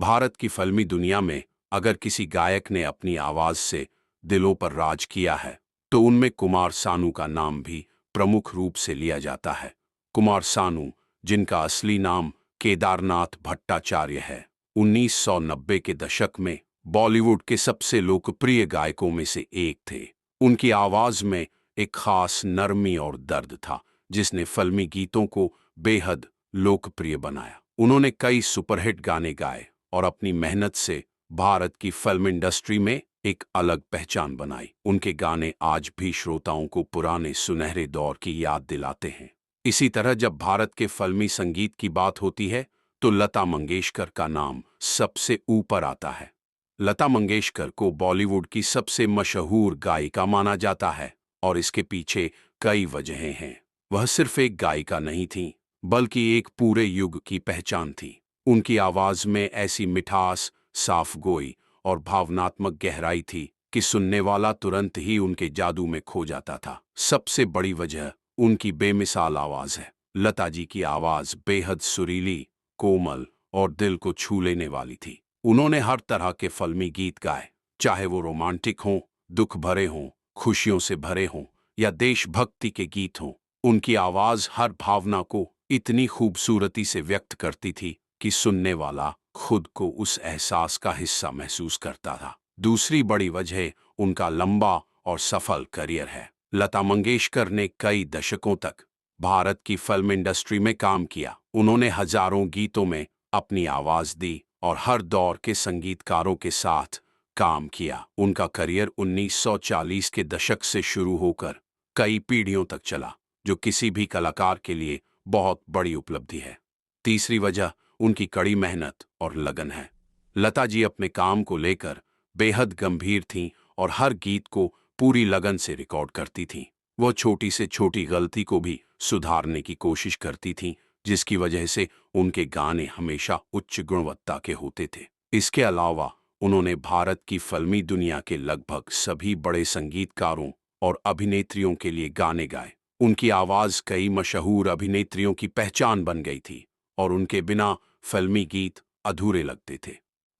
भारत की फिल्मी दुनिया में अगर किसी गायक ने अपनी आवाज से दिलों पर राज किया है तो उनमें कुमार सानू का नाम भी प्रमुख रूप से लिया जाता है। कुमार सानू, जिनका असली नाम केदारनाथ भट्टाचार्य है, 1990 के दशक में बॉलीवुड के सबसे लोकप्रिय गायकों में से एक थे। उनकी आवाज में एक खास नरमी और दर्द था जिसने फिल्मी गीतों को बेहद लोकप्रिय बनाया। उन्होंने कई सुपरहिट गाने गाए और अपनी मेहनत से भारत की फिल्म इंडस्ट्री में एक अलग पहचान बनाई। उनके गाने आज भी श्रोताओं को पुराने सुनहरे दौर की याद दिलाते हैं। इसी तरह जब भारत के फिल्मी संगीत की बात होती है तो लता मंगेशकर का नाम सबसे ऊपर आता है। लता मंगेशकर को बॉलीवुड की सबसे मशहूर गायिका माना जाता है और इसके पीछे कई वजहें हैं। वह सिर्फ एक गायिका नहीं थी बल्कि एक पूरे युग की पहचान थी। उनकी आवाज में ऐसी मिठास, साफ गोई और भावनात्मक गहराई थी कि सुनने वाला तुरंत ही उनके जादू में खो जाता था। सबसे बड़ी वजह उनकी बेमिसाल आवाज है। लता जी की आवाज बेहद सुरीली, कोमल और दिल को छू लेने वाली थी। उन्होंने हर तरह के फिल्मी गीत गाए, चाहे वो रोमांटिक हों, दुख भरे हों, खुशियों से भरे हों या देशभक्ति के गीत हों। उनकी आवाज हर भावना को इतनी खूबसूरती से व्यक्त करती थी कि सुनने वाला खुद को उस एहसास का हिस्सा महसूस करता था। दूसरी बड़ी वजह उनका लंबा और सफल करियर है। लता मंगेशकर ने कई दशकों तक भारत की फिल्म इंडस्ट्री में काम किया। उन्होंने हजारों गीतों में अपनी आवाज दी और हर दौर के संगीतकारों के साथ काम किया। उनका करियर 1940 के दशक से शुरू होकर कई पीढ़ियों तक चला, जो किसी भी कलाकार के लिए बहुत बड़ी उपलब्धि है। तीसरी वजह उनकी कड़ी मेहनत और लगन है। लता जी अपने काम को लेकर बेहद गंभीर थीं और हर गीत को पूरी लगन से रिकॉर्ड करती थीं। वो छोटी से छोटी गलती को भी सुधारने की कोशिश करती थीं, जिसकी वजह से उनके गाने हमेशा उच्च गुणवत्ता के होते थे। इसके अलावा उन्होंने भारत की फिल्मी दुनिया के लगभग सभी बड़े संगीतकारों और अभिनेत्रियों के लिए गाने गाए। उनकी आवाज कई मशहूर अभिनेत्रियों की पहचान बन गई थी और उनके बिना फिल्मी गीत अधूरे लगते थे।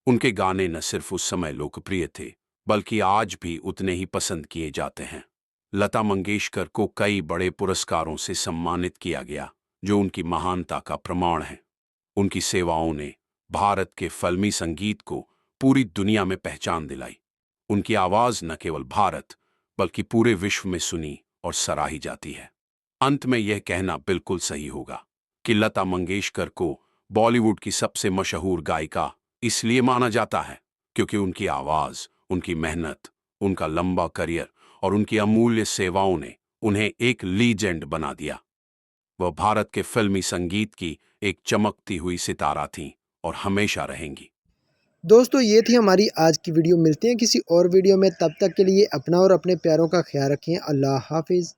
उनके गाने न सिर्फ उस समय लोकप्रिय थे बल्कि आज भी उतने ही पसंद किए जाते हैं। लता मंगेशकर को कई बड़े पुरस्कारों से सम्मानित किया गया, जो उनकी महानता का प्रमाण है। उनकी सेवाओं ने भारत के फिल्मी संगीत को पूरी दुनिया में पहचान दिलाई। उनकी आवाज न केवल भारत बल्कि पूरे विश्व में सुनी और सराही जाती है। अंत में यह कहना बिल्कुल सही होगा कि लता मंगेशकर को बॉलीवुड की सबसे मशहूर गायिका इसलिए माना जाता है क्योंकि उनकी आवाज, उनकी मेहनत, उनका लंबा करियर और उनकी अमूल्य सेवाओं ने उन्हें एक लीजेंड बना दिया। वह भारत के फिल्मी संगीत की एक चमकती हुई सितारा थीं और हमेशा रहेंगी। दोस्तों ये थी हमारी आज की वीडियो। मिलते हैं किसी और वीडियो में, तब तक के लिए अपना और अपने प्यारों का ख्याल रखें। अल्लाह हाफिज़।